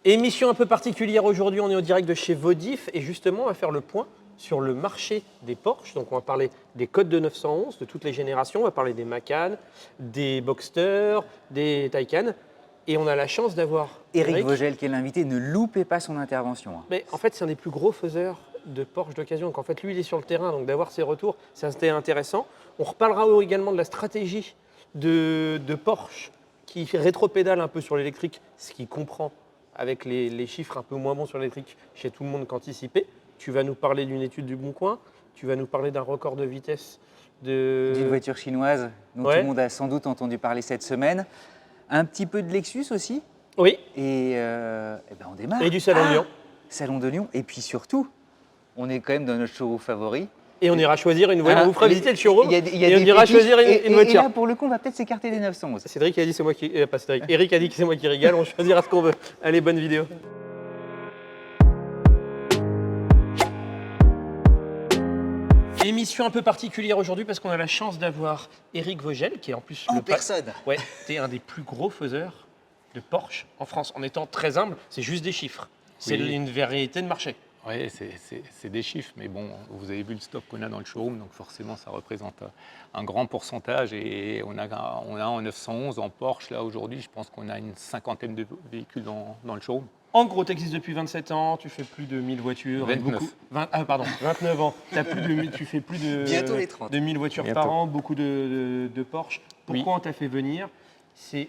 Émission un peu particulière aujourd'hui, on est au direct de chez Vodif et justement on va faire le point sur le marché des Porsche. Donc on va parler des codes de 911 de toutes les générations, on va parler des Macan, des Boxster, des Taycan et on a la chance d'avoir Éric Vogel qui est l'invité, ne loupez pas son intervention. Mais en fait c'est un des plus gros faiseurs de Porsche d'occasion. Donc en fait lui il est sur le terrain, donc d'avoir ses retours c'est intéressant. On reparlera également de la stratégie de Porsche qui rétropédale un peu sur l'électrique, ce qui comprend avec les chiffres un peu moins bons sur l'électrique chez tout le monde qu'anticipé. Tu vas nous parler d'une étude du Bon Coin, tu vas nous parler d'un record de vitesse d'une voiture chinoise dont tout le monde a sans doute entendu parler cette semaine. Un petit peu de Lexus aussi. Oui. Et ben on démarre. Et du Salon de Lyon. Salon de Lyon. Et puis surtout, on est quand même dans notre showroom favori. Et on ira choisir une voiture. On vous fera visiter le showroom et on ira choisir une voiture. Et là, pour le coup, on va peut-être s'écarter des 911. Cédric a dit c'est moi qui... pas Cédric. Eric a dit que c'est moi qui régale. On choisira ce qu'on veut. Allez, bonne vidéo. Émission un peu particulière aujourd'hui parce qu'on a la chance d'avoir Éric Vogel qui est en plus personne. Ouais, t'es un des plus gros faiseurs de Porsche en France. En étant très humble, c'est juste des chiffres. C'est une vérité de marché. Oui, c'est des chiffres, mais bon, vous avez vu le stock qu'on a dans le showroom, donc forcément ça représente un grand pourcentage. Et on a en 911, en Porsche, là aujourd'hui, je pense qu'on a une cinquantaine de véhicules dans le showroom. En gros, tu existes depuis 27 ans, tu fais plus de 1000 voitures. 29. 29 ans. Tu fais plus de, Bientôt les 30. de 1000 voitures par an, beaucoup de Porsche. Pourquoi on t'a fait venir?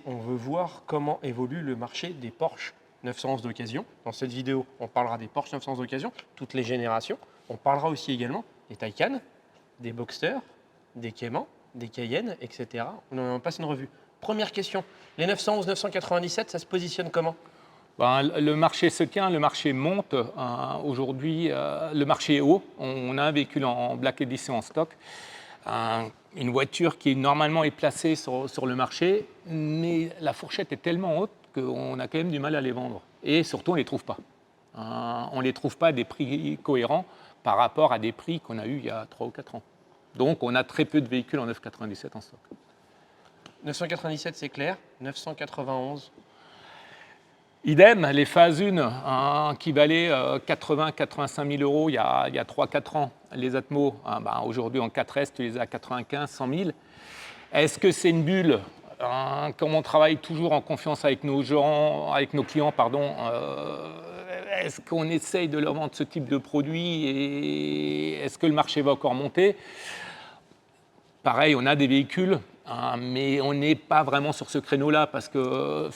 On veut voir comment évolue le marché des Porsche 911 d'occasion. Dans cette vidéo, on parlera des Porsche 911 d'occasion, toutes les générations. On parlera aussi également des Taycan, des Boxster, des Cayman, des Cayenne, etc. On en passe une revue. Première question, les 911, 997, ça se positionne comment? Le marché se tient, le marché monte. Aujourd'hui, le marché est haut. On a un véhicule en Black Edition en stock. Une voiture qui normalement est placée sur le marché, mais la fourchette est tellement haute qu'on a quand même du mal à les vendre. Et surtout, on ne les trouve pas. On ne les trouve pas à des prix cohérents par rapport à des prix qu'on a eus il y a 3 ou 4 ans. Donc, on a très peu de véhicules en 997 en stock. 997, c'est clair. 991. Idem, les phases 1 qui valaient 80-85 000 euros il y a 3-4 ans, les Atmos, aujourd'hui en 4S, tu les as à 95, 100 000. Est-ce que c'est une bulle? Comme on travaille toujours en confiance avec nos clients, est-ce qu'on essaye de leur vendre ce type de produit et est-ce que le marché va encore monter? Pareil, on a des véhicules, mais on n'est pas vraiment sur ce créneau-là parce que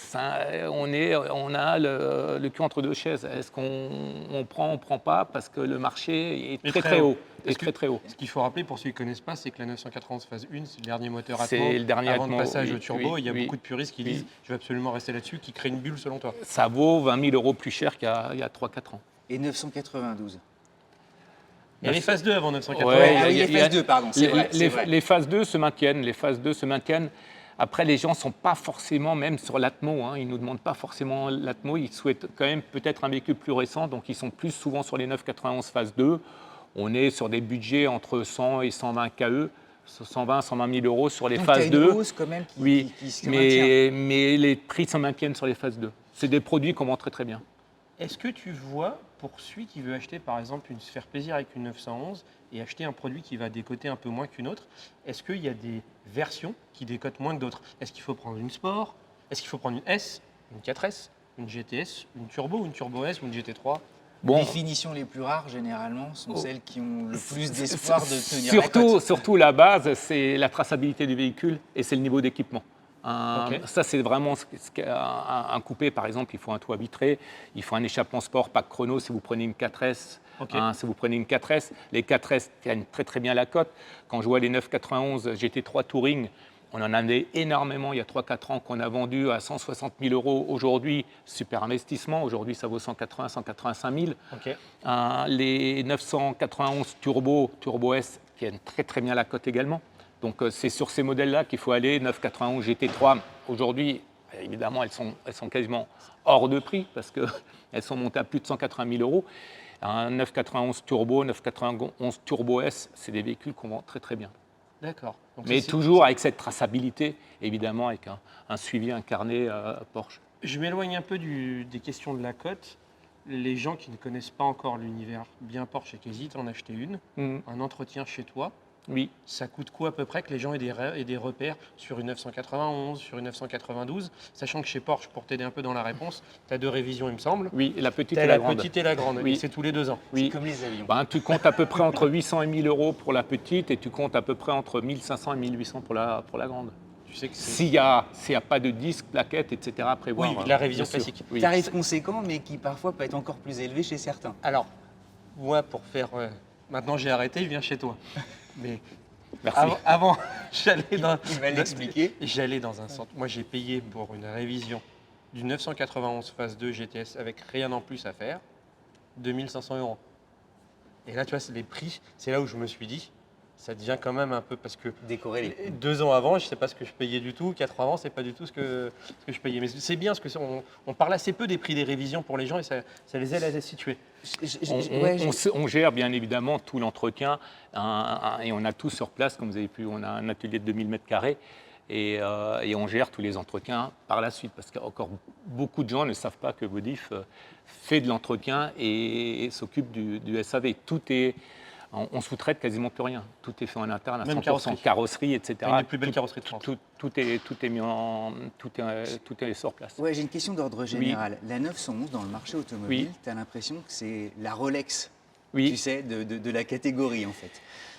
on a le cul entre deux chaises. Est-ce qu'on prend, on ne prend pas parce que le marché est très haut. Très haut. Ce qu'il faut rappeler pour ceux qui ne connaissent pas, c'est que la 991 phase 1, c'est le dernier moteur Atmo. C'est le dernier avant Atmo, le passage au turbo. Il y a beaucoup de puristes qui oui. disent je vais absolument rester là-dessus, qui créent une bulle selon toi. Ça vaut 20 000 euros plus cher qu'il y a 3-4 ans. Et 992. Il y a les phases 2 avant 992. Ouais, les phases 2, pardon, c'est vrai. Les phases 2 se maintiennent. Après, les gens ne sont pas forcément, même sur l'Atmo, ils ne nous demandent pas forcément l'Atmo, ils souhaitent quand même peut-être un véhicule plus récent, donc ils sont plus souvent sur les 991 phase 2. On est sur des budgets entre 100 et 120 KE, 120 120 000 euros sur les donc phases 2. Hausse quand même qui se maintient. Mais les prix se maintiennent sur les phases 2. C'est des produits qu'on vend très très bien. Est-ce que tu vois, pour celui qui veut acheter par exemple, se faire plaisir avec une 911 et acheter un produit qui va décoter un peu moins qu'une autre, est-ce qu'il y a des versions qui décotent moins que d'autres? Est-ce qu'il faut prendre une Sport? Est-ce qu'il faut prendre une S, une 4S, une GTS, une Turbo, une Turbo S ou une GT3? Les définitions les plus rares, généralement, sont celles qui ont le plus d'espoir de tenir la cote. Surtout, la base, c'est la traçabilité du véhicule et c'est le niveau d'équipement. Ça, c'est vraiment un coupé. Par exemple, il faut un toit vitré, il faut un échappement sport, pack chrono si vous prenez une 4S. Si vous prenez une 4S, les 4S tiennent très très bien la cote. Quand je vois les 991 GT3 Touring, on en avait énormément il y a 3-4 ans qu'on a vendu à 160 000 euros. Aujourd'hui, super investissement. Aujourd'hui, ça vaut 180 185 000. Les 991 Turbo S tiennent très très bien la cote également. Donc c'est sur ces modèles-là qu'il faut aller. 991 GT3, aujourd'hui, évidemment, elles sont quasiment hors de prix parce qu'elles sont montées à plus de 180 000 euros. Un 991 Turbo, 991 Turbo S, c'est des véhicules qu'on vend très très bien. D'accord. Mais toujours avec cette traçabilité, évidemment, avec un suivi incarné Porsche. Je m'éloigne un peu des questions de la cote. Les gens qui ne connaissent pas encore l'univers bien Porsche et qui hésitent à en acheter une, un entretien chez toi, Oui. ça coûte quoi à peu près que les gens aient des repères sur une 991, sur une 992, sachant que chez Porsche, pour t'aider un peu dans la réponse, tu as 2 révisions, il me semble. Oui, la petite Tu et as la la grande. petite et la grande, Oui. et c'est tous les 2 ans. Oui. C'est comme les avions. Tu comptes à peu près entre 800 et 1000 euros pour la petite et tu comptes à peu près entre 1500 et 1800 pour la grande. Tu sais que c'est... S'il n'y a pas de disque, plaquettes, etc. à prévoir. Oui, la révision bien sûr. classique. Oui. Tarif conséquent, mais qui parfois peut être encore plus élevé chez certains. Alors, moi, pour faire... maintenant, j'ai arrêté, je viens chez toi. Mais Merci. avant, j'allais dans... Il va l'expliquer. J'allais dans un centre. Moi, j'ai payé pour une révision du 991 phase 2 GTS avec rien en plus à faire, 2500 euros. Et là, tu vois, c'est les prix. C'est là où je me suis dit, ça devient quand même un peu parce que Décorer les coûts. 2 ans avant, je ne sais pas ce que je payais du tout. 4 ans avant, c'est pas du tout ce que je payais. Mais c'est bien parce on parle assez peu des prix des révisions pour les gens et ça les aide à se situer. On gère bien évidemment tout l'entretien et on a tout sur place, comme vous avez pu, on a un atelier de 2000 m² et on gère tous les entretiens par la suite parce qu'encore beaucoup de gens ne savent pas que Vodif fait de l'entretien et s'occupe du SAV. On sous-traite quasiment plus rien. Tout est fait en interne à Même 100%, carrosserie, etc. Une des plus belles carrosseries de France. Tout est sur place. Ouais, j'ai une question d'ordre général. La 911 dans le marché automobile, Oui. tu as l'impression que c'est la Rolex, Oui. tu sais, de la catégorie en fait.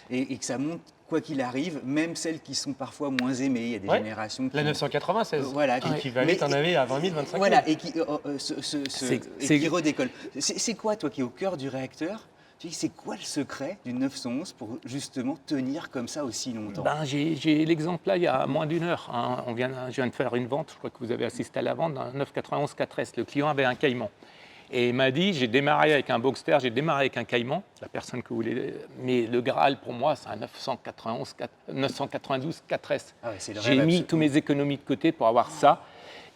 Et que ça monte quoi qu'il arrive, même celles qui sont parfois moins aimées. Il y a des Ouais. générations qui... La 996, Voilà, qui valait, t'en avais à 20 000, 25 000. Voilà, et qui C'est- qui redécolle. C'est quoi, toi qui es au cœur du réacteur, tu dis, c'est quoi le secret du 911 pour justement tenir comme ça aussi longtemps? J'ai l'exemple là, il y a moins d'une heure. Hein. Je viens de faire une vente, je crois que vous avez assisté à la vente d'un 991 4S. Le client avait un Cayman. Et il m'a dit, j'ai démarré avec un Boxster, j'ai démarré avec un Cayman, la personne que vous voulez, mais le Graal pour moi, c'est un 992 4S. Ah ouais, c'est le J'ai rêve mis absolu. tous mes économies de côté pour avoir ça,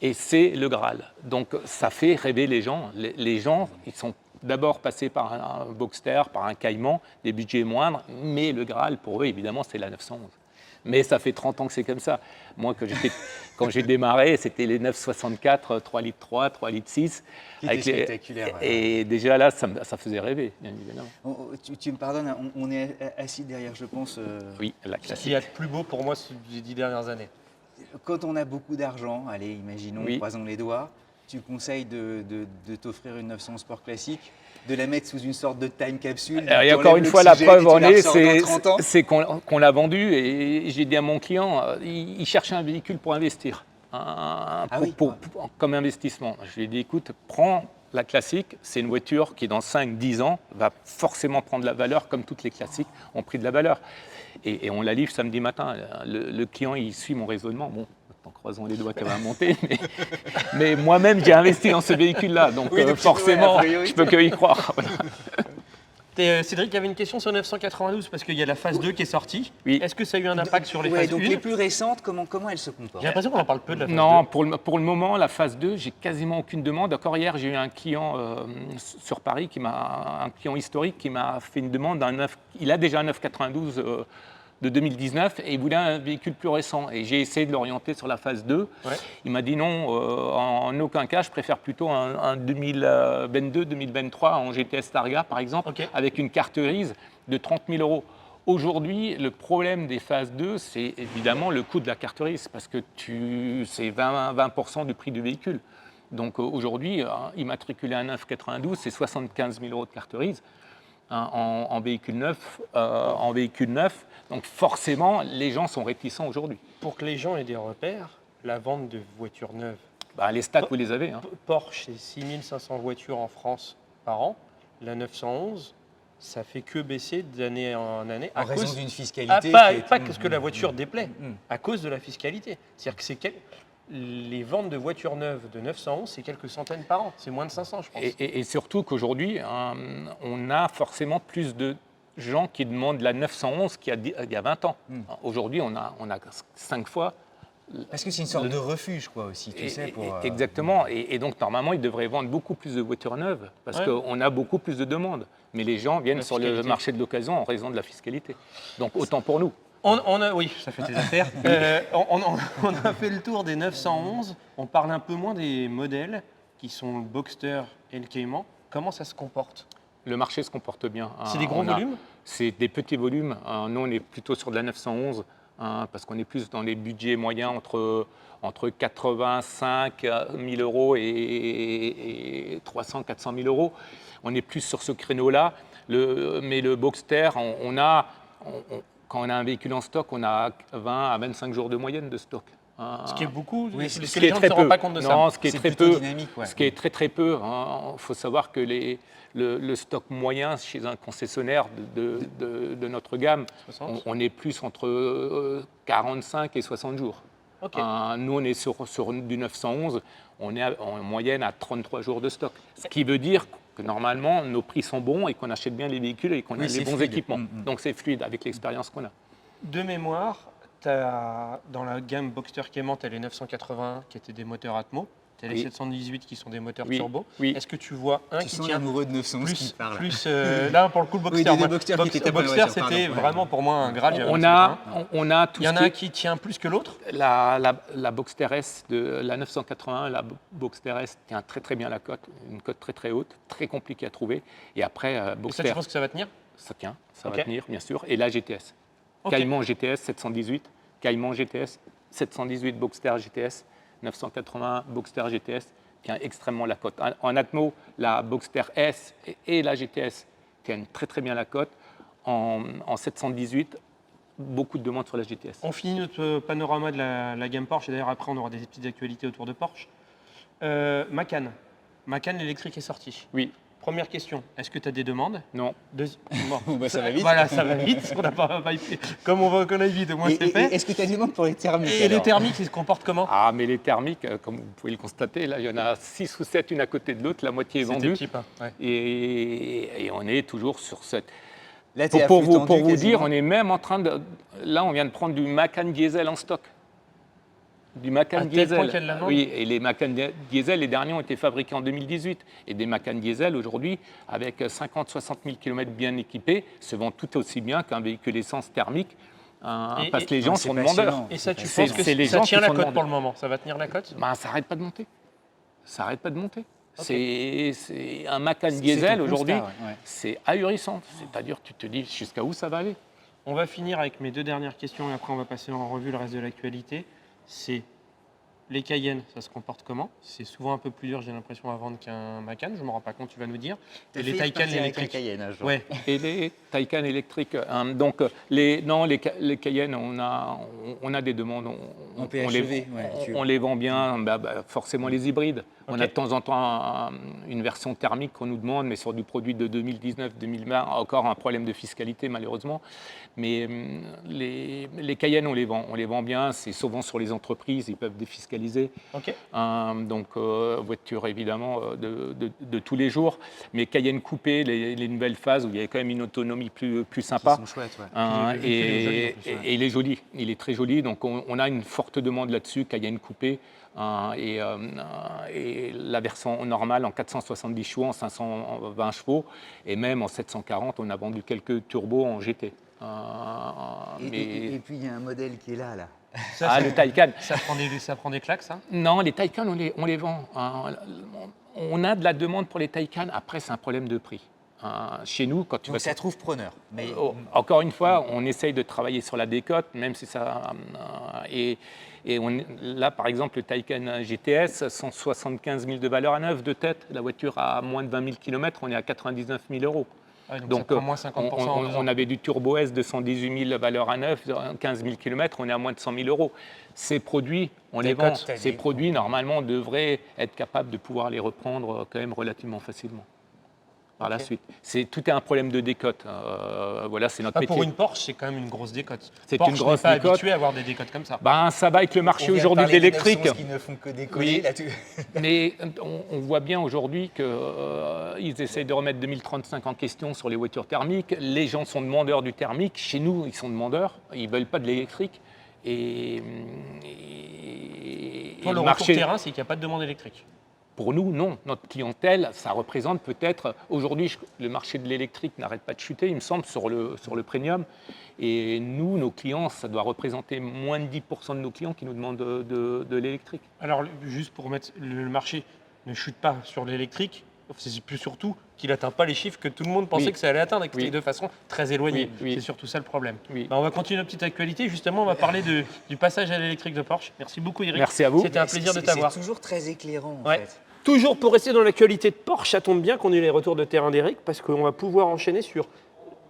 et c'est le Graal. Donc ça fait rêver les gens. Les gens, ils sont d'abord passés par un Boxster, par un Cayman, des budgets moindres, mais le Graal, pour eux, évidemment, c'est la 911. Mais ça fait 30 ans que c'est comme ça. Moi, quand j'ai démarré, c'était les 964, 3 litres 3, 3 litres 6. Qui était spectaculaire. Et déjà là, ça faisait rêver, bien évidemment. Tu me pardonnes, on est assis derrière, je pense. Oui, la Ce qu'il classique. y a de plus beau pour moi ces 10 dernières années. Quand on a beaucoup d'argent, allez, imaginons, Oui. croisons les doigts, tu conseilles de t'offrir une 911 Sport classique, de la mettre sous une sorte de time capsule. Et tu encore enlèves une fois, la l'oxygène et preuve tu en la est, ressors dans 30 ans. c'est qu'on l'a vendu et j'ai dit à mon client, il cherchait un véhicule pour investir, comme investissement. Je lui ai dit, écoute, prends la classique, c'est une voiture qui dans 5-10 ans va forcément prendre de la valeur comme toutes les classiques ont pris de la valeur. Et on la livre samedi matin. Le client, il suit mon raisonnement. Bon, en croisant les doigts qu'elle va monter, mais moi-même, j'ai investi dans ce véhicule-là, donc Oui, donc forcément, a priori, je peux que y croire. Voilà. Cédric, il y avait une question sur 992 parce qu'il y a la phase 2 qui est sortie. Oui. Est-ce que ça a eu un impact sur les Ouais, phases donc 1? les plus récentes, comment elles se comportent? J'ai l'impression qu'on en parle peu de la phase Non, 2. pour le moment, la phase 2, j'ai quasiment aucune demande. Encore hier, j'ai eu un client sur Paris, un client historique, qui m'a fait une demande d'un 9. Il a déjà un 992 de 2019 et il voulait un véhicule plus récent. Et j'ai essayé de l'orienter sur la phase 2. Ouais. Il m'a dit non, en aucun cas, je préfère plutôt un 2022-2023 en GTS Targa, par exemple, Ok. avec une carte grise de 30 000 euros. Aujourd'hui, le problème des phases 2, c'est évidemment le coût de la carte grise, parce que c'est 20% du prix du véhicule. Donc aujourd'hui, immatriculer un 992, c'est 75 000 euros de carte grise en véhicule neuf. Donc forcément, les gens sont réticents aujourd'hui. Pour que les gens aient des repères, la vente de voitures neuves. Les stats, vous les avez. Hein. Porsche, c'est 6500 voitures en France par an. La 911, ça fait que baisser d'année en année. En raison d'une fiscalité. Pas qui est- parce que la voiture déplaît, à cause de la fiscalité. C'est-à-dire que les ventes de voitures neuves de 911, c'est quelques centaines par an. C'est moins de 500, je pense. Et surtout qu'aujourd'hui, on a forcément plus de gens qui demandent la 911 qu'il y a 20 ans. Aujourd'hui, on a 5 fois. Parce que c'est une sorte de refuge, quoi, aussi, tu sais. Exactement. Et donc, normalement, ils devraient vendre beaucoup plus de voitures neuves parce Ouais. qu'on a beaucoup plus de demandes. Mais les gens viennent La sur le fiscalité. marché de l'occasion en raison de la fiscalité. Donc, autant pour nous. Oui, ça fait tes affaires. On a fait le tour des 911. On parle un peu moins des modèles qui sont le Boxster et le Cayman. Comment ça se comporte? Le marché se comporte bien. C'est des gros volumes? C'est des petits volumes. Nous, on est plutôt sur de la 911 parce qu'on est plus dans les budgets moyens entre 85 000 euros et 300 400 000 euros. On est plus sur ce créneau-là. Mais le Boxster, quand on a un véhicule en stock, on a 20 à 25 jours de moyenne de stock. Ce qui est beaucoup, oui, ce qui les est gens ne très se peu. rendent pas compte de ça. Non, ce qui est très plutôt peu. dynamique, ouais. Ce qui est très très peu. Il faut savoir que le stock moyen chez un concessionnaire de notre gamme, 60. on est plus entre 45 et 60 jours. Ok. Nous, on est sur du 911, on est en moyenne à 33 jours de stock. Ce qui veut dire que normalement, nos prix sont bons et qu'on achète bien les véhicules et qu'on a les bons fluide. équipements. Donc c'est fluide avec l'expérience qu'on a. De mémoire, dans la gamme Boxster Cayman, tu as les 980 qui étaient des moteurs Atmo. Tu as les 718 qui sont des moteurs turbo. Oui. Est-ce que tu vois un Tu qui sens tient l'amoureux de 911 qui plus, parle. là, pour le coup, le Boxster. Oui, des moi, Boxster qui étaient pas dans la Boxster, voiture, c'était pardon. vraiment pour moi un Graal. j'avais On un a tout Il y en ce a un qui est qui tient plus que l'autre. la Boxster S de la 981, la Boxster S tient très très bien la cote, une cote très très haute, très compliquée à trouver. Et après, Et ça, Boxster, tu penses que ça va tenir? ça tient, ça Ok. va tenir bien sûr. Et la GTS, Ok. Cayman GTS 718, Cayman GTS 718, Boxster GTS 980, Boxster GTS tient extrêmement la cote. En Atmo, la Boxster S et la GTS tiennent très très bien la cote. En 718, beaucoup de demandes sur la GTS. On finit notre panorama de la gamme Porsche. Et d'ailleurs, après, on aura des petites actualités autour de Porsche. Macan. Macan électrique est sorti. Oui, Première question, est-ce que tu as des demandes? non. Bon. Bah, ça va vite. Voilà, ça va vite. On n'a pas comme on veut qu'on aille vite, au moins c'est fait. Est-ce que tu as des demandes pour les thermiques Et les alors thermiques, ils se comportent comment? Ah, mais les thermiques, comme vous pouvez le constater, là, il y en a 6 ou 7 une à côté de l'autre, la moitié est C'était vendue. cheap, hein. Ouais. Et on est toujours sur cette. Là, t'es à Pour flux vous tendu, dire, quasiment. on est même en train de. Là, on vient de prendre du Macan diesel en stock. Du Macan À tel diesel. point qu'il y a de la demande. Oui, et les Macan diesel, les derniers ont été fabriqués en 2018. Et des Macan diesel, aujourd'hui, avec 50-60 000 km bien équipés, se vendent tout aussi bien qu'un véhicule essence thermique. Parce que les gens c'est sont passionnant. demandeurs. Et ça, tu C'est- penses que c'est les ça gens tient qui la sont cote pour demandeurs. le moment? Ça va tenir la cote? Ben, ça n'arrête pas de monter. Ça n'arrête pas de monter. Ok. C'est un Macan C'est diesel ton aujourd'hui, constat, ouais. c'est ahurissant. C'est-à-dire, tu te dis jusqu'à où ça va aller. On va finir avec mes deux dernières questions et après on va passer en revue le reste de l'actualité. C'est les Cayenne, ça se comporte comment? C'est souvent un peu plus dur, j'ai l'impression, à vendre qu'un Macan, je ne me rends pas compte, tu vas nous dire. T'as Et les failli Taycan repartir avec électriques. un Cayenne un jour. Ouais. Et les Taycan électriques, donc les Cayenne, on a des demandes, En PHEV, on les vend bien, forcément les hybrides. On Ok. a de temps en temps une version thermique qu'on nous demande, mais sur du produit de 2019-2020, encore un problème de fiscalité malheureusement. Mais les Cayenne, on les vend bien, c'est souvent sur les entreprises, ils peuvent défiscaliser. Ok. Donc voiture évidemment de tous les jours, mais Cayenne coupé, les nouvelles phases où il y a quand même une autonomie plus sympa. Ils sont chouettes, ouais. Hein, Puis le véhicule est joli, en plus, ouais. et il est joli, il est très joli, donc on a une forte demande là-dessus, Cayenne coupé, et la version normale en 470 chevaux, en 520 chevaux, et même en 740, on a vendu quelques turbos en GT. Et puis il y a un modèle qui est là. Ça, Le Taycan. ça prend des claques, ça? Non, les Taycan, on les vend. On a de la demande pour les Taycan. Après, c'est un problème de prix. Chez nous, quand tu Donc vas... ça trouve preneur. Mais Encore une fois, on essaye de travailler sur la décote, même si ça... là, par exemple, le Taycan GTS, 175 000 de valeur à neuf de tête. La voiture a moins de 20 000 km, on est à 99 000 euros. Ouais, donc ça prend moins 50% en 2 ans. on avait du Turbo S de 118 000 valeur à neuf, 15 000 km, on est à moins de 100 000 euros. Ces produits, on les vend. cotes. Ces produits, normalement, on devrait être capable de pouvoir les reprendre quand même relativement facilement par la suite. Tout est un problème de décote. Voilà, c'est notre Pas métier. pour une Porsche, c'est quand même une grosse décote. C'est Porsche une grosse n'est pas décote. habitué à avoir des décotes comme ça. Ben, ça va avec le marché on vient de aujourd'hui de parler des l'électrique. 911 qui ne font que décoller. Oui. Là, Mais on voit bien aujourd'hui qu'ils essayent de remettre 2035 en question sur les voitures thermiques. Les gens sont demandeurs du thermique. Chez nous, ils sont demandeurs. Ils ne veulent pas de l'électrique. Toi, le retour terrain, c'est qu'il n'y a pas de demande électrique. Pour nous, non. Notre clientèle, ça représente peut-être, aujourd'hui, le marché de l'électrique n'arrête pas de chuter, il me semble, sur le premium. Et nous, nos clients, ça doit représenter moins de 10% de nos clients qui nous demandent de l'électrique. Alors, juste pour mettre le marché ne chute pas sur l'électrique, c'est plus surtout qu'il n'atteint pas les chiffres que tout le monde pensait que ça allait atteindre, de façon très éloignée. C'est surtout ça le problème. On va continuer notre petite actualité. Justement, on va parler du passage à l'électrique de Porsche. Merci beaucoup, Eric. Merci à vous. C'était un plaisir de t'avoir. C'est toujours très éclairant, en fait. Toujours pour rester dans l'actualité de Porsche, ça tombe bien qu'on ait les retours de terrain d'Eric, parce qu'on va pouvoir enchaîner sur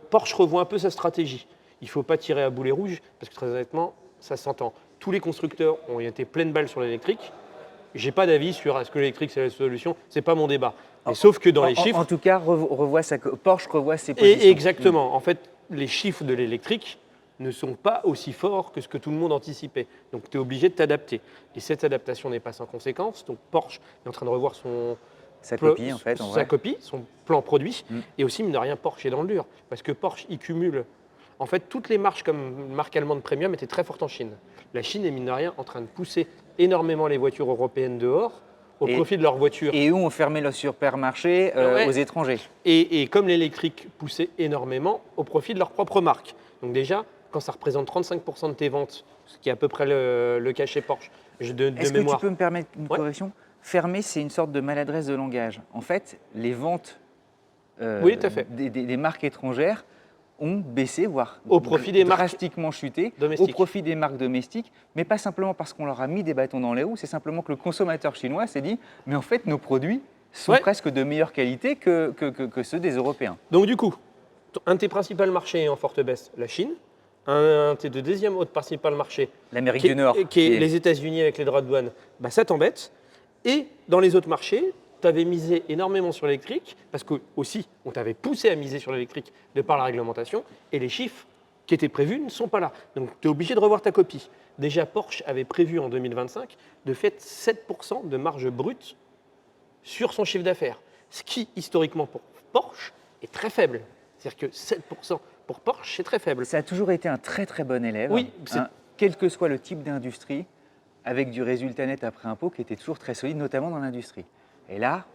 Porsche revoit un peu sa stratégie. Il ne faut pas tirer à boulet rouge, parce que très honnêtement, ça s'entend. Tous les constructeurs ont été pleines balles sur l'électrique. J'ai pas d'avis sur est-ce que l'électrique c'est la solution, c'est pas mon débat. Mais sauf que dans les chiffres. En tout cas, Porsche revoit ses positions. Exactement. En fait, les chiffres de l'électrique ne sont pas aussi forts que ce que tout le monde anticipait. Donc tu es obligé de t'adapter. Et cette adaptation n'est pas sans conséquence. Donc Porsche est en train de revoir sa copie, en fait. Son plan produit. Et aussi, mine de rien, Porsche est dans le dur. Parce que Porsche, il cumule. En fait, toutes les marques comme marque allemande premium étaient très fortes en Chine. La Chine est, mine de rien, en train de pousser énormément les voitures européennes dehors au profit de leurs voitures. Et eux ont fermé leur supermarché aux étrangers. Et comme l'électrique poussait énormément au profit de leur propre marque. Donc déjà, quand ça représente 35% de tes ventes, ce qui est à peu près le cas chez Porsche, de Est-ce que mémoire. tu peux me permettre une correction? Fermer, c'est une sorte de maladresse de langage. En fait, les ventes oui, tout à fait. des marques étrangères ont baissé, voire au profit des marques drastiquement chuté, au profit des marques domestiques, mais pas simplement parce qu'on leur a mis des bâtons dans les roues, c'est simplement que le consommateur chinois s'est dit « mais en fait, nos produits sont presque de meilleure qualité que ceux des Européens ». Donc du coup, un de tes principaux marchés est en forte baisse, la Chine. Un de tes deuxième autre principal marché, l'Amérique du Nord, qui est les États-Unis avec les droits de douane, bah, ça t'embête. Et dans les autres marchés, tu avais misé énormément sur l'électrique, parce que aussi, on t'avait poussé à miser sur l'électrique de par la réglementation, et les chiffres qui étaient prévus ne sont pas là. Donc tu es obligé de revoir ta copie. Déjà, Porsche avait prévu en 2025 de fait 7% de marge brute sur son chiffre d'affaires, ce qui, historiquement, pour Porsche, est très faible. C'est-à-dire que 7% pour Porsche, c'est très faible. Ça a toujours été un très très bon élève, oui, quel que soit le type d'industrie, avec du résultat net après impôt qui était toujours très solide, notamment dans l'industrie. Et là,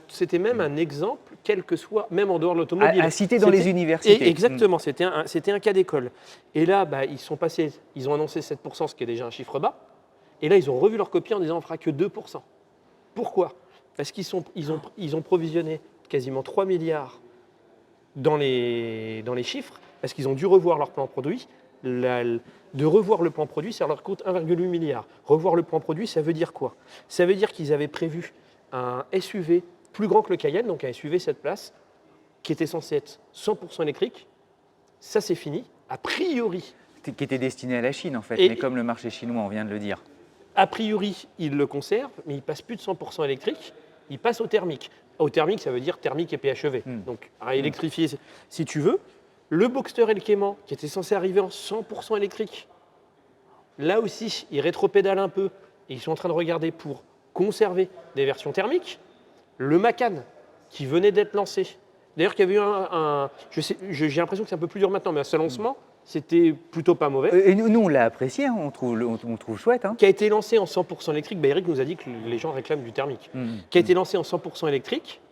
c'était même un exemple, quel que soit, même en dehors de l'automobile. À citer dans les universités. Exactement, c'était un cas d'école. Et là, ils ont annoncé 7%, ce qui est déjà un chiffre bas. Et là, ils ont revu leur copie en disant on ne fera que 2%. Pourquoi? Parce qu'ils ont provisionné quasiment 3 milliards dans les chiffres, parce qu'ils ont dû revoir leur plan produit. De revoir le plan produit, ça leur coûte 1,8 milliard. Revoir le plan produit, ça veut dire quoi? Ça veut dire qu'ils avaient prévu un SUV plus grand que le Cayenne, donc un SUV 7 places, qui était censé être 100% électrique. Ça, c'est fini. A priori. Qui était destiné à la Chine, en fait, mais comme le marché chinois, on vient de le dire. A priori, ils le conservent, mais ils passent plus de 100% électrique. Ils passent au thermique. Au thermique, ça veut dire thermique et PHEV. Donc, à électrifier, si tu veux. Le Boxster et le Cayman, qui était censé arriver en 100% électrique, là aussi, ils rétropédalent un peu et ils sont en train de regarder pour conserver des versions thermiques. Le Macan, qui venait d'être lancé. D'ailleurs, il y avait eu j'ai l'impression que c'est un peu plus dur maintenant, mais à ce lancement, c'était plutôt pas mauvais. Et nous, on l'a apprécié, hein, on trouve chouette. Hein. Qui a été lancé en 100% électrique. Eric nous a dit que les gens réclament du thermique. Qui a été lancé en 100% électrique.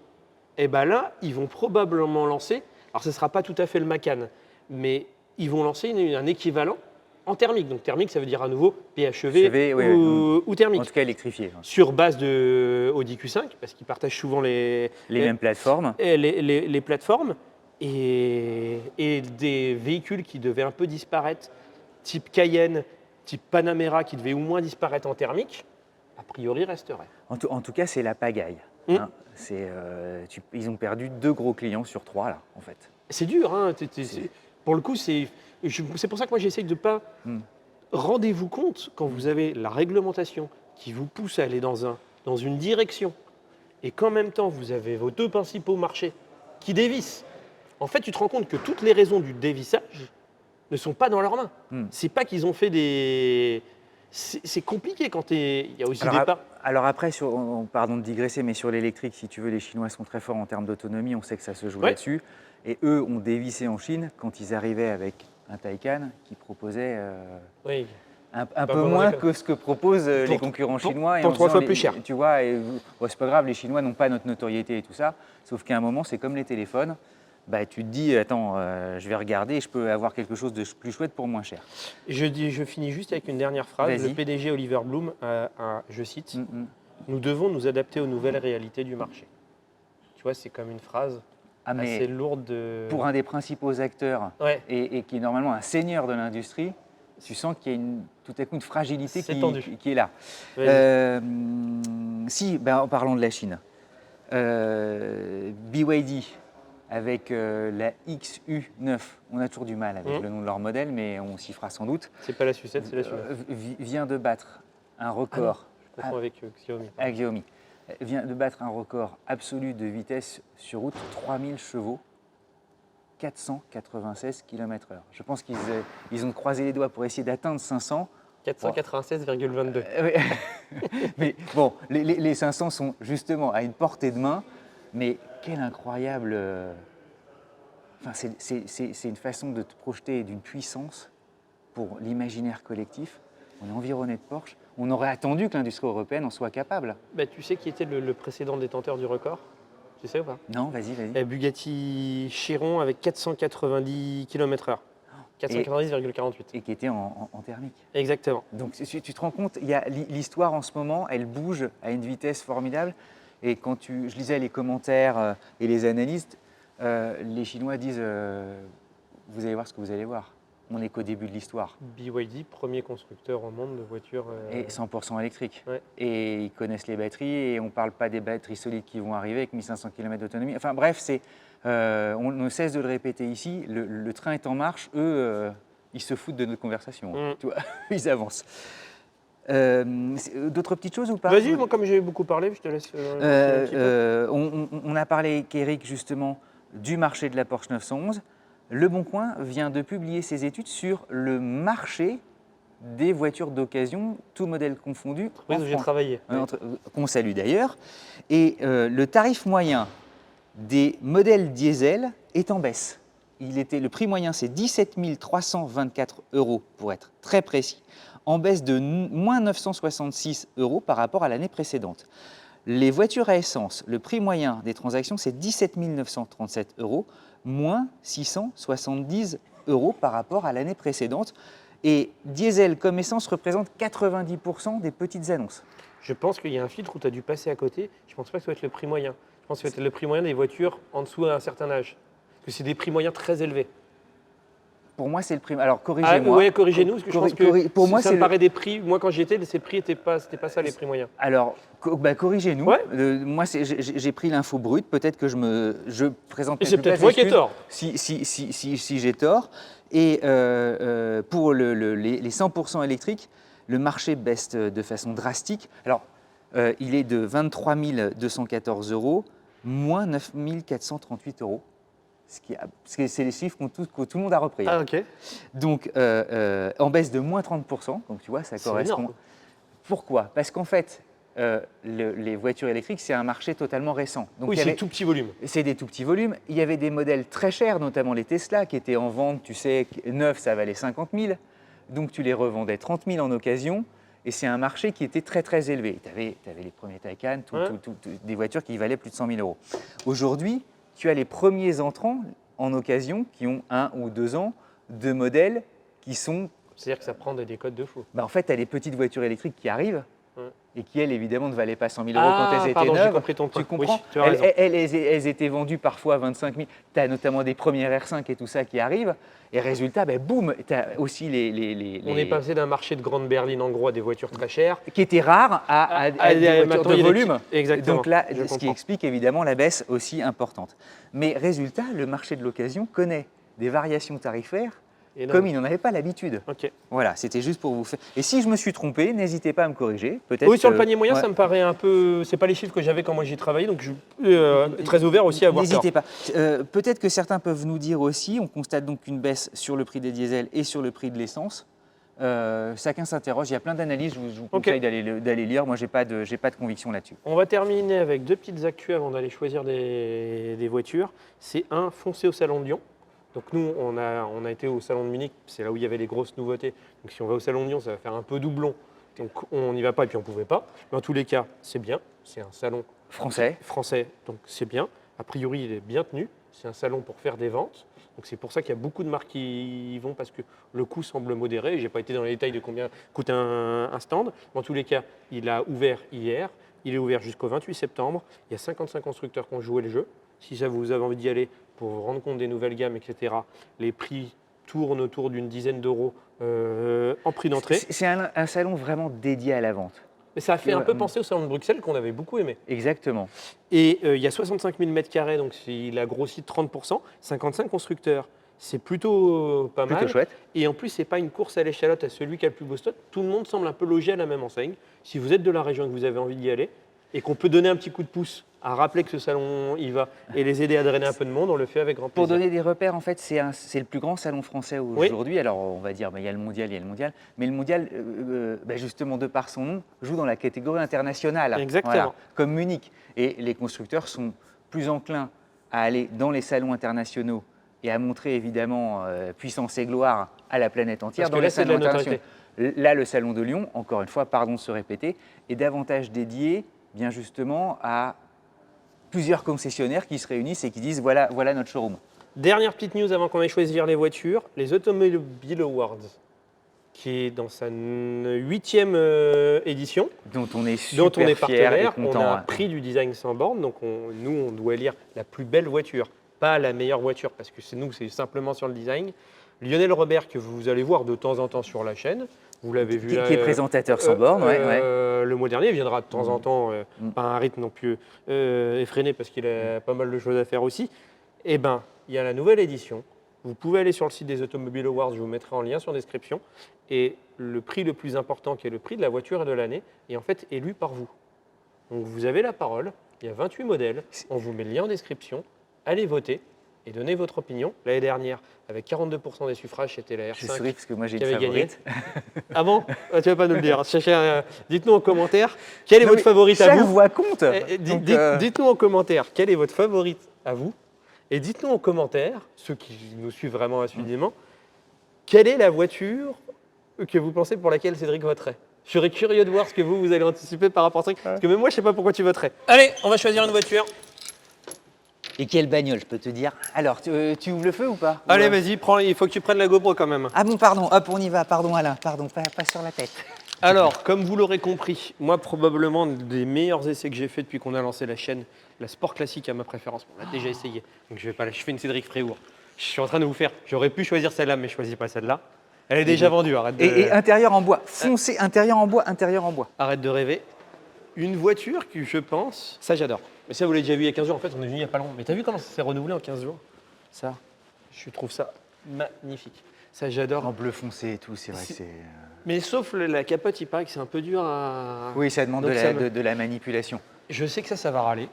Et bien là, ils vont probablement lancer. Alors, ce ne sera pas tout à fait le Macan, mais ils vont lancer un équivalent en thermique. Donc, thermique, ça veut dire à nouveau PHEV ou thermique. En tout cas, électrifié. Sur base de Audi Q5, parce qu'ils partagent souvent les mêmes plateformes. Les plateformes et des véhicules qui devaient un peu disparaître, type Cayenne, type Panamera, qui devaient au moins disparaître en thermique, a priori resteraient. En tout cas, c'est la pagaille. Hein. Ils ont perdu 2 gros clients sur 3 là, en fait. C'est dur, hein. Pour le coup, c'est pour ça que moi j'essaye de pas. Rendez-vous compte quand vous avez la réglementation qui vous pousse à aller dans une direction et qu'en même temps vous avez vos 2 principaux marchés qui dévissent. En fait, tu te rends compte que toutes les raisons du dévissage ne sont pas dans leurs mains. C'est pas qu'ils ont fait des. C'est compliqué quand il y a aussi des pas. Alors après, pardon de digresser, mais sur l'électrique, si tu veux, les Chinois sont très forts en termes d'autonomie, on sait que ça se joue là-dessus. Et eux ont dévissé en Chine quand ils arrivaient avec un Taycan qui proposait Un peu moins que ce que proposent les concurrents chinois. Pour 3 fois plus cher. Tu vois, c'est pas grave, les Chinois n'ont pas notre notoriété et tout ça. Sauf qu'à un moment, c'est comme les téléphones. Bah, tu te dis, attends, je vais regarder, je peux avoir quelque chose de plus chouette pour moins cher. Je finis juste avec une dernière phrase. Le PDG Oliver Bloom, je cite, Nous devons nous adapter aux nouvelles réalités du marché. Tu vois, c'est comme une phrase assez lourde de... Pour un des principaux acteurs et qui est normalement un seigneur de l'industrie, tu sens qu'il y a tout à coup une fragilité qui est là. En parlant de la Chine, BYD avec la XU9, on a toujours du mal avec le nom de leur modèle, mais on s'y fera sans doute. C'est pas la sucette, c'est la suivante. Vient de battre un record. Je confonds avec Xiaomi. Avec Xiaomi. Vient de battre un record absolu de vitesse sur route, 3000 chevaux. 496 km/h. Je pense qu'ils ont croisé les doigts pour essayer d'atteindre 500. 496,22. Mais bon, les 500 sont justement à une portée de main, mais quel incroyable... Enfin, c'est une façon de te projeter d'une puissance pour l'imaginaire collectif. On est environné de Porsche. On aurait attendu que l'industrie européenne en soit capable. Tu sais qui était le précédent détenteur du record ? Tu sais ou pas ? Non, vas-y. Bugatti Chiron avec 490 km/h. 490,48. Et qui était en thermique. Exactement. Donc tu te rends compte, l'histoire en ce moment, elle bouge à une vitesse formidable. Et quand je lisais les commentaires et les analystes, les Chinois disent vous allez voir ce que vous allez voir. On n'est qu'au début de l'histoire. BYD, premier constructeur au monde de voitures... Et 100% électrique. Ouais. Et ils connaissent les batteries et on ne parle pas des batteries solides qui vont arriver avec 1500 km d'autonomie. Enfin bref, on ne cesse de le répéter ici, le train est en marche, eux, ils se foutent de notre conversation. Tu vois, ils avancent. D'autres petites choses ou pas ? Vas-y, moi comme j'ai beaucoup parlé, je te laisse un petit peu. On a parlé avec Eric justement du marché de la Porsche 911. Le Bon Coin vient de publier ses études sur le marché des voitures d'occasion, tout modèle confondu. Oui, où j'ai travaillé. Qu'on salue d'ailleurs. Et le tarif moyen des modèles diesel est en baisse. Le prix moyen, c'est 17 324 € pour être très précis, en baisse de moins 966 € par rapport à l'année précédente. Les voitures à essence, le prix moyen des transactions, c'est 17 937 €, moins 670 € par rapport à l'année précédente. Et diesel comme essence représente 90% des petites annonces. Je pense qu'il y a un filtre où tu as dû passer à côté. Je ne pense pas que ça va être le prix moyen. Je pense que ça va être le prix moyen des voitures en dessous d'un certain âge. Parce que c'est des prix moyens très élevés. Pour moi, c'est le prix. Alors, corrigez-moi. Oui, corrigez-nous, parce que je pense que pour moi, ça me paraît des prix. Moi, quand j'y étais, ces prix n'étaient pas ça, les prix moyens. Alors, corrigez-nous. Ouais. Moi, j'ai pris l'info brute. Peut-être que je présente. Et c'est peut-être moi qui ai tort. Si j'ai tort. Et pour les 100% électriques, le marché baisse de façon drastique. Alors, il est de 23 214 €, moins 9 438 €. C'est les chiffres que tout le monde a repris. Ah, ok. Donc, en baisse de moins 30%. Donc, tu vois, ça correspond. Énorme. Pourquoi ? Parce qu'en fait, les voitures électriques, c'est un marché totalement récent. Donc, oui, c'est tout petit volume. C'est des tout petits volumes. Il y avait des modèles très chers, notamment les Tesla, qui étaient en vente, tu sais, neufs, ça valait 50 000. Donc, tu les revendais 30 000 en occasion. Et c'est un marché qui était très, très élevé. Tu avais les premiers Taycan, des voitures qui valaient plus de 100 000 €. Aujourd'hui, tu as les premiers entrants en occasion qui ont 1 ou 2 ans de modèles qui sont... C'est-à-dire que ça prend des codes de fou. En fait, tu as les petites voitures électriques qui arrivent et qui, elles, évidemment, ne valaient pas 100 000 € quand elles étaient neuves. J'ai compris ton point. Tu comprends ? Oui, tu as raison. Elles étaient vendues parfois à 25 000. Tu as notamment des premières R5 et tout ça qui arrivent. Et résultat, boum, tu as aussi On est passé d'un marché de grande berline, en gros, à des voitures très chères. Qui étaient rares à des voitures de volume. Exactement. Donc là, ce qui explique évidemment la baisse aussi importante. Mais résultat, le marché de l'occasion connaît des variations tarifaires comme il n'en avait pas l'habitude. Okay. Voilà, c'était juste pour vous faire. Et si je me suis trompé, n'hésitez pas à me corriger. Oui, sur le panier moyen, ça me paraît un peu. C'est pas les chiffres que j'avais quand moi j'y travaillais, donc je suis très ouvert aussi à voir ça. N'hésitez pas. Peut-être que certains peuvent nous dire aussi, on constate donc une baisse sur le prix des diesels et sur le prix de l'essence. Chacun s'interroge, il y a plein d'analyses, je vous conseille d'aller lire. Moi, j'ai pas de conviction là-dessus. On va terminer avec 2 petites actus avant d'aller choisir des voitures. C'est foncez au Salon de Lyon. Donc nous, on a été au salon de Munich, c'est là où il y avait les grosses nouveautés. Donc si on va au salon de Lyon, ça va faire un peu doublon. Donc on n'y va pas et puis on ne pouvait pas. Mais en tous les cas, c'est bien. C'est un salon Français, donc c'est bien. A priori, il est bien tenu. C'est un salon pour faire des ventes. Donc c'est pour ça qu'il y a beaucoup de marques qui y vont parce que le coût semble modéré. Je n'ai pas été dans les détails de combien coûte un stand. Mais en tous les cas, il a ouvert hier. Il est ouvert jusqu'au 28 septembre. Il y a 55 constructeurs qui ont joué le jeu. Si ça vous avez envie d'y aller pour vous rendre compte des nouvelles gammes, etc., les prix tournent autour d'une dizaine d'euros en prix d'entrée. c'est un salon vraiment dédié à la vente. Mais ça a fait un peu penser au salon de Bruxelles qu'on avait beaucoup aimé. Exactement. Et il y a 65 000 m², donc il a grossi de 30%, 55 constructeurs. C'est plutôt pas mal. Plutôt chouette. Et en plus, ce n'est pas une course à l'échalote à celui qui a le plus beau stock. Tout le monde semble un peu logé à la même enseigne. Si vous êtes de la région et que vous avez envie d'y aller, et qu'on peut donner un petit coup de pouce à rappeler que ce salon y va et les aider à drainer un peu de monde, on le fait avec grand plaisir. Pour donner des repères, en fait, c'est le plus grand salon français aujourd'hui. Oui. Alors, on va dire, il y a le mondial, Mais le mondial, justement, de par son nom, joue dans la catégorie internationale. Exactement. Voilà, comme Munich. Et les constructeurs sont plus enclins à aller dans les salons internationaux et à montrer, évidemment, puissance et gloire à la planète entière. Parce que là, c'est de la notoriété. Là, le salon de Lyon, encore une fois, pardon de se répéter, est davantage dédié, bien justement, à plusieurs concessionnaires qui se réunissent et qui disent voilà notre showroom. Dernière petite news avant qu'on aille choisir les voitures, les Automobile Awards, qui est dans sa 8e édition, dont on est super fier partenaire. Et content. On a un prix du design sans borne, donc nous on doit élire la plus belle voiture, pas la meilleure voiture, parce que c'est simplement sur le design. Lionel Robert, que vous allez voir de temps en temps sur la chaîne, vous l'avez vu qui là, est présentateur sans borne, le mois dernier, il viendra de temps en temps, pas un rythme non plus effréné parce qu'il a pas mal de choses à faire aussi. Eh bien, il y a la nouvelle édition. Vous pouvez aller sur le site des Automobile Awards, je vous mettrai en lien sur la description. Et le prix le plus important, qui est le prix de la voiture de l'année, est en fait élu par vous. Donc vous avez la parole, il y a 28 modèles, on vous met le lien en description. Allez voter et donnez votre opinion. L'année dernière, avec 42% des suffrages, c'était la R5 je souris parce que moi j'ai qui une avait gagné. favorite. Ah bon? Tu vas pas nous le dire. Dites-nous en commentaire quelle est votre favorite à chaque vous. voix compte. Dites-nous en commentaire quelle est votre favorite à vous. Et dites-nous en commentaire, ceux qui nous suivent vraiment assidûment, quelle est la voiture que vous pensez pour laquelle Cédric voterait. Je serais curieux de voir ce que vous allez anticiper par rapport à Cédric. Parce que même moi, je ne sais pas pourquoi tu voterais. Allez, on va choisir une voiture. Et quelle bagnole, je peux te dire. Alors, tu ouvres le feu ou pas? Allez, vas-y, il faut que tu prennes la GoPro quand même. Ah bon, pardon, hop, on y va, pardon Alain, pardon, pas sur la tête. Alors, comme vous l'aurez compris, moi, probablement, des meilleurs essais que j'ai fait depuis qu'on a lancé la chaîne, la Sport Classique à ma préférence. On l'a déjà essayé, donc je vais pas la. Je fais une Cédric Fréour. Je suis en train de vous faire, j'aurais pu choisir celle-là, mais je choisis pas celle-là. Elle est déjà vendue, arrête de... Et intérieur en bois, foncé, intérieur en bois. Arrête de rêver. Une voiture que je pense, ça j'adore. Mais ça, vous l'avez déjà vu il y a 15 jours, en fait, on est venu il y a pas longtemps. Mais t'as vu comment ça s'est renouvelé en 15 jours? Ça, je trouve ça magnifique. Ça, j'adore. En bleu foncé et tout, c'est vrai que c'est... Mais sauf la capote, il paraît que c'est un peu dur à... Oui, ça demande de la manipulation. Je sais que ça va râler.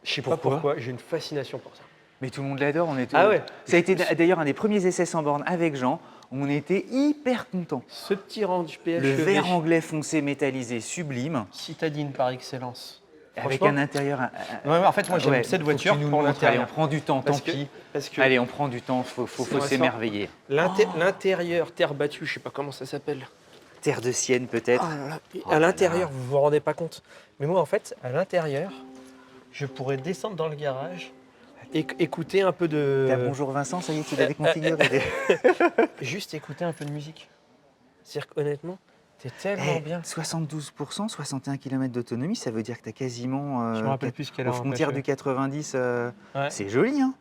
Je sais pas pourquoi, j'ai une fascination pour ça. Mais tout le monde l'adore, on est Ah ouais. Ça a été d'ailleurs un des premiers essais sans borne avec Jean. On était hyper contents. Ce petit range PHEV. Le verre anglais foncé métallisé sublime. Citadine par excellence. Avec un intérieur... Ouais, en fait, moi j'aime cette voiture pour l'intérieur. On prend du temps, tant pis. Allez, on prend du temps, faut s'émerveiller. L'intérieur, terre battue, je sais pas comment ça s'appelle. Terre de Sienne peut-être. À l'intérieur, vous vous rendez pas compte. Mais moi en fait, à l'intérieur, je pourrais descendre dans le garage et écouter un peu de... Bonjour Vincent, ça y est, tu l'avais configuré. Juste écouter un peu de musique. C'est-à-dire qu'honnêtement, t'es tellement bien. 72%, 61 km d'autonomie, ça veut dire que tu as quasiment je me rappelle plus aux frontières du 90. C'est joli, hein?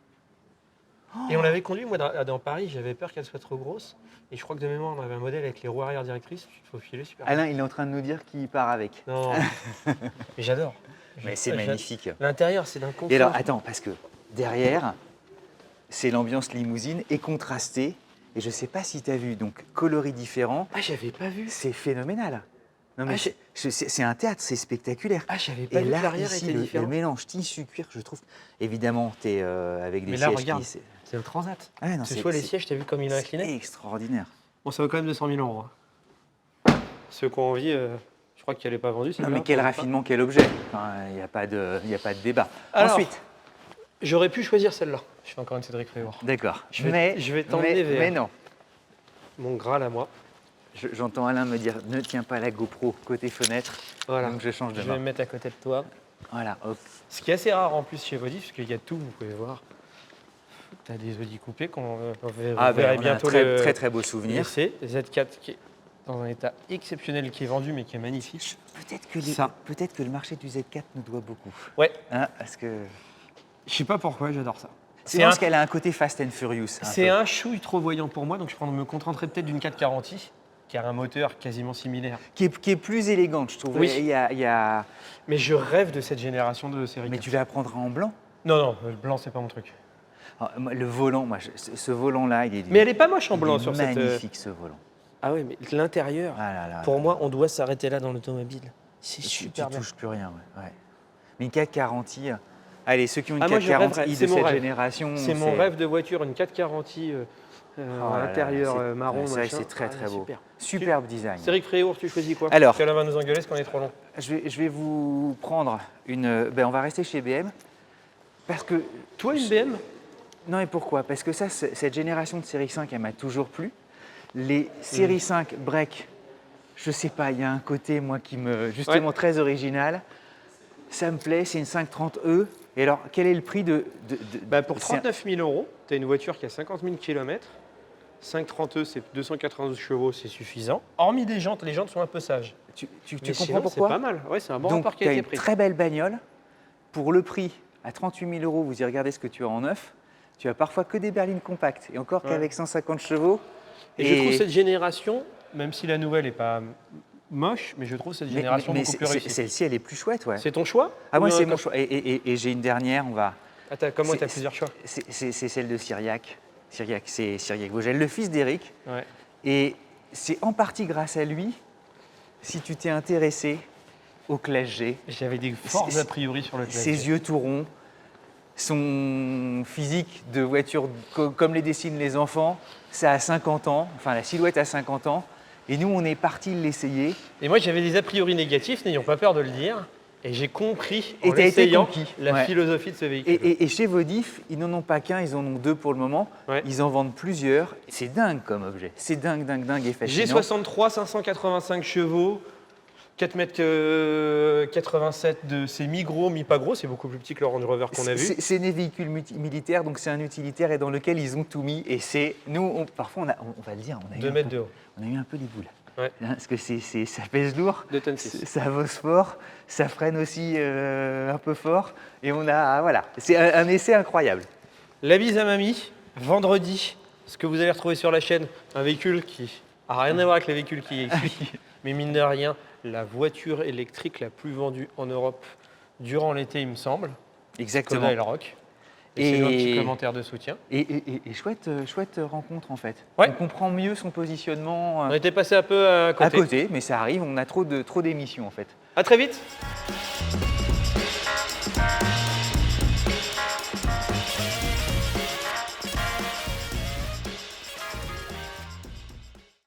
Et on l'avait conduit, moi, dans Paris, j'avais peur qu'elle soit trop grosse. Et je crois que de mémoire, on avait un modèle avec les roues arrière directrices. Il faut filer super. Alain, il est en train de nous dire qu'il part avec. Non, mais j'adore. Mais c'est magnifique. L'intérieur, c'est d'un confort. Et alors, attends, parce que derrière, c'est l'ambiance limousine et contrastée. Et je ne sais pas si tu as vu, donc coloris différents. Ah, j'avais pas vu. C'est phénoménal. Non, mais c'est un théâtre, c'est spectaculaire. Ah, j'avais pas vu que l'arrière était différent. Le mélange tissu-cuir, je trouve. Évidemment, tu es avec des sièges. Mais là, regarde, c'est le Transat. Ah, non, ce soit les sièges, tu as vu comme il a incliné? C'est extraordinaire. Bon, ça vaut quand même 200 000 €. Ceux qui ont envie, je crois qu'elle n'est pas vendue. Non, mais quel raffinement, quel objet. Il n'y a pas de débat. Alors, ensuite, j'aurais pu choisir celle-là. Je fais encore une Cédric Fréor. D'accord. Je vais t'emmener vers Mais non. mon Graal à moi. J'entends Alain me dire ne tiens pas la GoPro côté fenêtre. Voilà. Donc je change de Je main. vais me mettre à côté de toi. Voilà, hop. Ce qui est assez rare en plus chez Vodif, parce qu'il y a tout, vous pouvez voir. Tu as des Audi coupés qu'on verra bientôt très, très très beau souvenir. l'essai. Z4 qui est dans un état exceptionnel, qui est vendu, mais qui est magnifique. Peut-être que le marché du Z4 nous doit beaucoup. Ouais. Hein, parce que Je sais pas pourquoi, j'adore ça. c'est parce qu'elle a un côté Fast and Furious. C'est un chouille trop voyant pour moi, donc je me contenterai peut-être d'une 440i, qui a un moteur quasiment similaire. Qui est plus élégante, je trouve. Oui. Il y a... Mais je rêve de cette génération de série Mais 4. tu la prendras en blanc. Non, le blanc, c'est pas mon truc. Le volant, ce volant-là, il est. Mais elle est pas moche en blanc il est sur cette. magnifique ce volant. Ah oui, mais l'intérieur, Ah là là, pour moi, on doit s'arrêter là dans l'automobile. C'est tu super bien. touches plus rien. Ouais. Mais une 440i. Allez, ceux qui ont une Ah, moi, je 440i rêverais. de C'est mon cette rêve. génération. C'est mon rêve de voiture, une 440i Oh à là là, l'intérieur c'est- marron. c'est vrai que machin. c'est très, très beau. Super. Superbe design. Cédric Fréour, tu choisis quoi? Alors. Parce qu'elle va nous engueuler parce qu'on est trop long. Je vais vous prendre une. On va rester chez BM. Parce que. Toi, une BM? Non, et pourquoi? Parce que ça, cette génération de série 5, elle m'a toujours plu. Les série 5 break, je sais pas, il y a un côté, moi, qui me. Justement, très original. Ça me plaît, c'est une 530e. Et alors, quel est le prix de. Pour 39 000 €, tu as une voiture qui a 50 000 km. 530e, c'est 292 chevaux, c'est suffisant. Hormis des jantes, les jantes sont un peu sages. Tu Mais comprends sinon, pourquoi? C'est pas mal. Ouais, c'est un bon Donc, rapport tu as une qualité-prix. très belle bagnole. Pour le prix, à 38 000 €, vous y regardez ce que tu as en neuf. Tu as parfois que des berlines compactes. Et encore Ouais. qu'avec 150 chevaux. Et je trouve cette génération, même si la nouvelle n'est pas moche, mais je trouve cette génération beaucoup plus réussie. Celle-ci, elle est plus chouette, ouais. C'est ton choix? Ah, moi, Ou, c'est mon choix. Et j'ai une dernière, on va. Comme moi, tu as C'est- plusieurs choix. C'est celle de Cyriac. Cyriac, c'est Cyriac Vogel, le fils d'Éric. Ouais. Et c'est en partie grâce à lui, si tu t'es intéressé au Classe G, J'avais des forts C'est- a priori sur le clavier. ses yeux tout ronds, son physique de voiture comme les dessinent les enfants, ça a 50 ans, enfin la silhouette a 50 ans. Et nous, on est parti l'essayer. Et moi, j'avais des a priori négatifs, n'ayons pas peur de le dire. Et j'ai compris Et en t'as été l'essayant conquis. la Ouais. philosophie de ce véhicule. Et chez Vodif, ils n'en ont pas qu'un, ils en ont deux pour le moment. Ouais. Ils en vendent plusieurs. C'est dingue comme objet. C'est dingue et fascinant. G63, 585 chevaux, 4,87 m de c'est mi-gros, mi-pas gros, c'est beaucoup plus petit que le Range Rover qu'on a vu. C'est des véhicules militaires, donc c'est un utilitaire et dans lequel ils ont tout mis. Et c'est nous, parfois, on va le dire, on a 2 mètres de haut. on a eu un peu les boules. Ouais. Hein, parce que ça pèse lourd, 2 tonnes 6. ça bosse fort, ça freine aussi un peu fort. Et on a, voilà, c'est un essai incroyable. La bise à mamie, vendredi, ce que vous allez retrouver sur la chaîne, un véhicule qui n'a rien à voir avec les véhicules qui est ici, mais mine de rien, la voiture électrique la plus vendue en Europe durant l'été, il me semble. Exactement. Skoda Elroq. Et c'est un petit commentaire de soutien. Et chouette rencontre en fait. Ouais. On comprend mieux son positionnement On était passé un peu à côté. à côté, mais ça arrive, on a trop d'émissions en fait. À très vite.